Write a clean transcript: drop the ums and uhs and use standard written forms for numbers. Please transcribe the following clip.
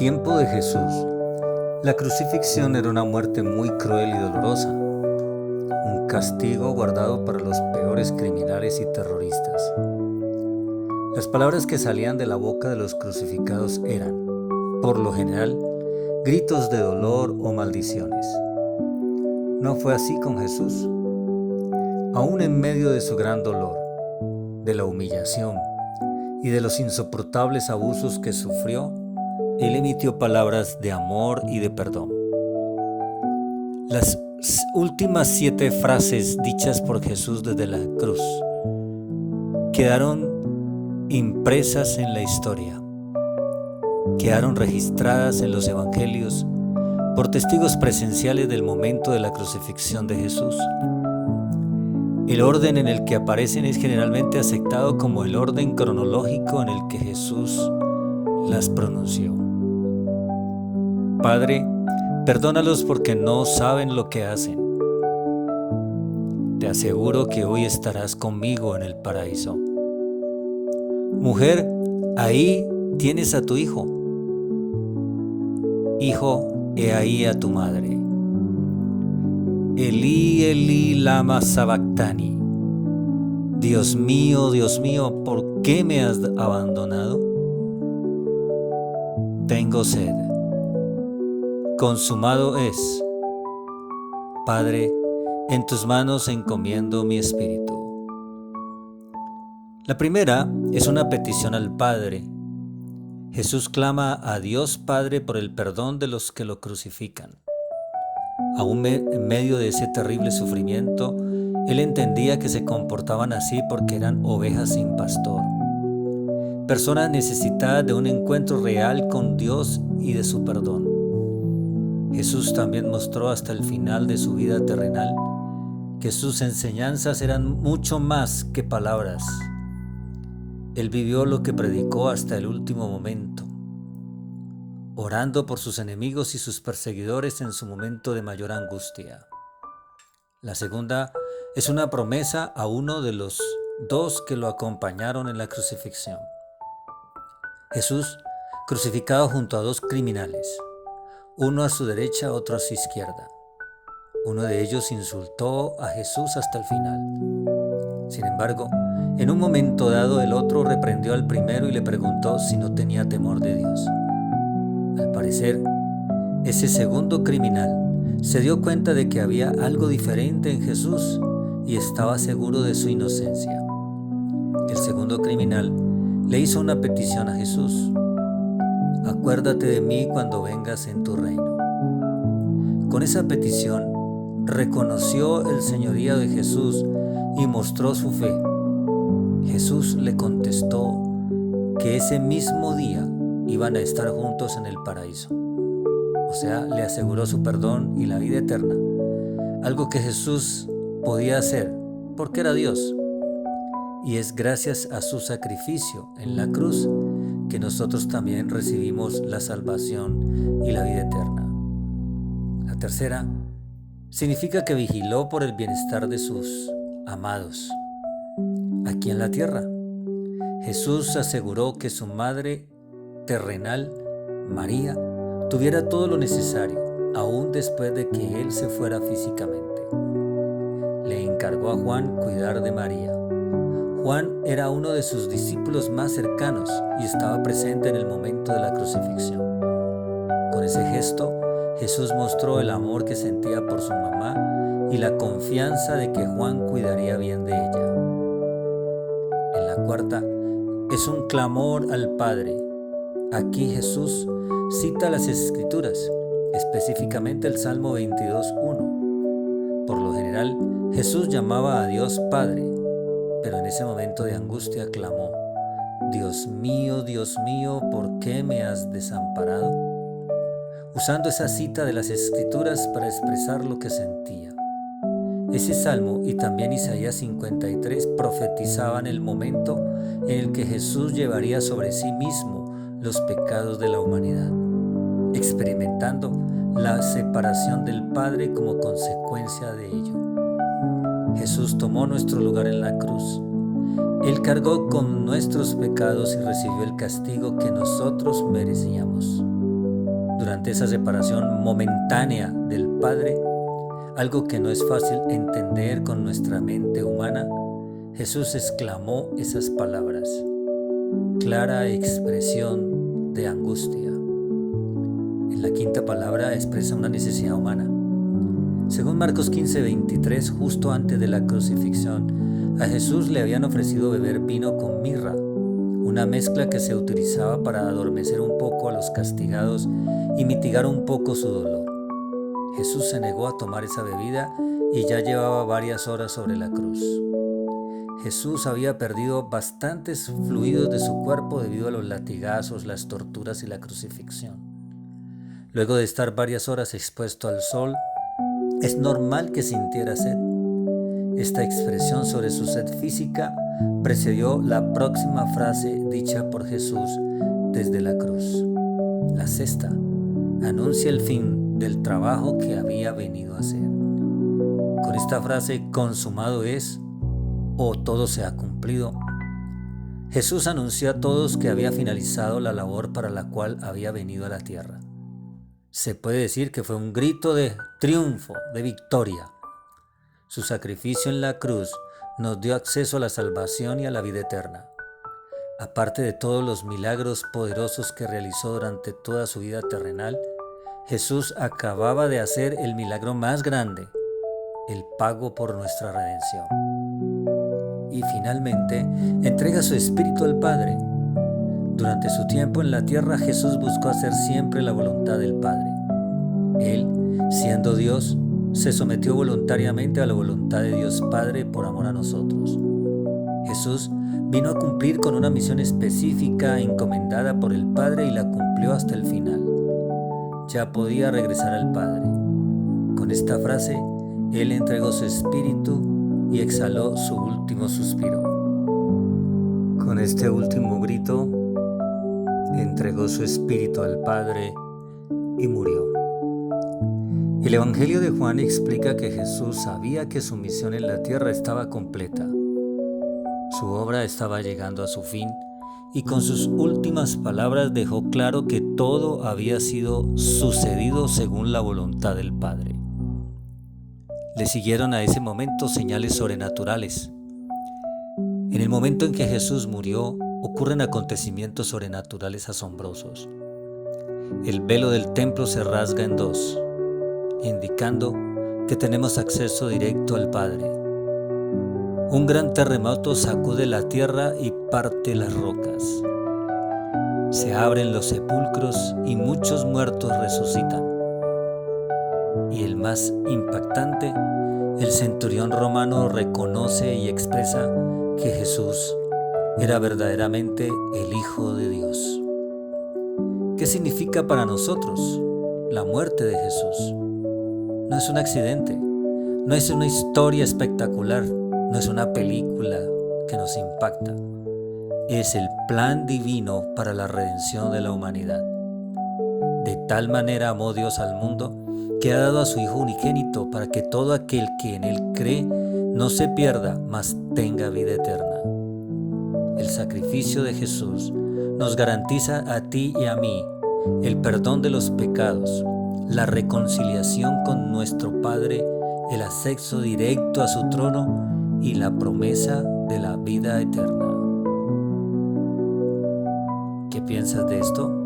tiempo de Jesús, la crucifixión era una muerte muy cruel y dolorosa, un castigo guardado para los peores criminales y terroristas. Las palabras que salían de la boca de los crucificados eran, por lo general, gritos de dolor o maldiciones. No fue así con Jesús. Aún en medio de su gran dolor, de la humillación y de los insoportables abusos que sufrió, Él emitió palabras de amor y de perdón. Las últimas 7 frases dichas por Jesús desde la cruz quedaron impresas en la historia, quedaron registradas en los evangelios por testigos presenciales del momento de la crucifixión de Jesús. El orden en el que aparecen es generalmente aceptado como el orden cronológico en el que Jesús las pronunció. Padre, perdónalos porque no saben lo que hacen. Te aseguro que hoy estarás conmigo en el paraíso. Mujer, ahí tienes a tu hijo. Hijo, he ahí a tu madre. Elí, Elí, lama sabactani. Dios mío, ¿por qué me has abandonado? Tengo sed. Consumado es. Padre, en tus manos encomiendo mi espíritu. La primera es una petición al Padre. Jesús clama a Dios Padre por el perdón de los que lo crucifican. Aún en medio de ese terrible sufrimiento, Él entendía que se comportaban así porque eran ovejas sin pastor, personas necesitadas de un encuentro real con Dios y de su perdón. Jesús también mostró hasta el final de su vida terrenal que sus enseñanzas eran mucho más que palabras. Él vivió lo que predicó hasta el último momento, orando por sus enemigos y sus perseguidores en su momento de mayor angustia. La segunda es una promesa a uno de los 2 que lo acompañaron en la crucifixión. Jesús, crucificado junto a 2 criminales, uno a su derecha, otro a su izquierda. Uno de ellos insultó a Jesús hasta el final. Sin embargo, en un momento dado, el otro reprendió al primero y le preguntó si no tenía temor de Dios. Al parecer, ese segundo criminal se dio cuenta de que había algo diferente en Jesús y estaba seguro de su inocencia. El segundo criminal le hizo una petición a Jesús: acuérdate de mí cuando vengas en tu reino. Con esa petición reconoció el señorío de Jesús y mostró su fe. Jesús le contestó que ese mismo día iban a estar juntos en el paraíso. O sea, le aseguró su perdón y la vida eterna, algo que Jesús podía hacer porque era Dios. Y es gracias a su sacrificio en la cruz que nosotros también recibimos la salvación y la vida eterna. La tercera significa que vigiló por el bienestar de sus amados aquí en la tierra. Jesús aseguró que su madre terrenal, María, tuviera todo lo necesario, aún después de que Él se fuera físicamente. Le encargó a Juan cuidar de María. Juan era uno de sus discípulos más cercanos y estaba presente en el momento de la crucifixión. Con ese gesto, Jesús mostró el amor que sentía por su mamá y la confianza de que Juan cuidaría bien de ella. En la cuarta, es un clamor al Padre. Aquí Jesús cita las Escrituras, específicamente el Salmo 22:1. Por lo general, Jesús llamaba a Dios Padre, pero en ese momento de angustia clamó: Dios mío, ¿por qué me has desamparado? Usando esa cita de las Escrituras para expresar lo que sentía. Ese salmo y también Isaías 53 profetizaban el momento en el que Jesús llevaría sobre sí mismo los pecados de la humanidad, experimentando la separación del Padre como consecuencia de ello. Jesús tomó nuestro lugar en la cruz. Él cargó con nuestros pecados y recibió el castigo que nosotros merecíamos. durante esa separación momentánea del Padre, algo que no es fácil entender con nuestra mente humana, Jesús exclamó esas palabras, clara expresión de angustia. En la quinta palabra expresa una necesidad humana. Según Marcos 15:23, justo antes de la crucifixión, a Jesús le habían ofrecido beber vino con mirra, una mezcla que se utilizaba para adormecer un poco a los castigados y mitigar un poco su dolor. Jesús se negó a tomar esa bebida y ya llevaba varias horas sobre la cruz. Jesús había perdido bastantes fluidos de su cuerpo debido a los latigazos, las torturas y la crucifixión. Luego de estar varias horas expuesto al sol, es normal que sintiera sed. Esta expresión sobre su sed física precedió la próxima frase dicha por Jesús desde la cruz. La sexta anuncia el fin del trabajo que había venido a hacer. Con esta frase, consumado es, o todo se ha cumplido, Jesús anunció a todos que había finalizado la labor para la cual había venido a la tierra. Se puede decir que fue un grito de triunfo, de victoria. Su sacrificio en la cruz nos dio acceso a la salvación y a la vida eterna. Aparte de todos los milagros poderosos que realizó durante toda su vida terrenal, Jesús acababa de hacer el milagro más grande, el pago por nuestra redención. Y finalmente, entrega su espíritu al Padre. Durante su tiempo en la tierra, Jesús buscó hacer siempre la voluntad del Padre. Él, siendo Dios, se sometió voluntariamente a la voluntad de Dios Padre por amor a nosotros. Jesús vino a cumplir con una misión específica encomendada por el Padre y la cumplió hasta el final. Ya podía regresar al Padre. Con esta frase, Él entregó su espíritu y exhaló su último suspiro. Con este último grito, entregó su espíritu al Padre y murió. El Evangelio de Juan explica que Jesús sabía que su misión en la tierra estaba completa. Su obra estaba llegando a su fin y con sus últimas palabras dejó claro que todo había sido sucedido según la voluntad del Padre. Le siguieron a ese momento señales sobrenaturales. En el momento en que Jesús murió, ocurren acontecimientos sobrenaturales asombrosos. El velo del templo se rasga en dos, indicando que tenemos acceso directo al Padre. Un gran terremoto sacude la tierra y parte las rocas. Se abren los sepulcros y muchos muertos resucitan. Y el más impactante, el centurión romano reconoce y expresa que Jesús era verdaderamente el Hijo de Dios. ¿Qué significa para nosotros la muerte de Jesús? No es un accidente, no es una historia espectacular, no es una película que nos impacta. Es el plan divino para la redención de la humanidad. De tal manera amó Dios al mundo que ha dado a su Hijo unigénito para que todo aquel que en Él cree no se pierda, mas tenga vida eterna. El sacrificio de Jesús nos garantiza a ti y a mí el perdón de los pecados, la reconciliación con nuestro Padre, el acceso directo a su trono y la promesa de la vida eterna. ¿Qué piensas de esto?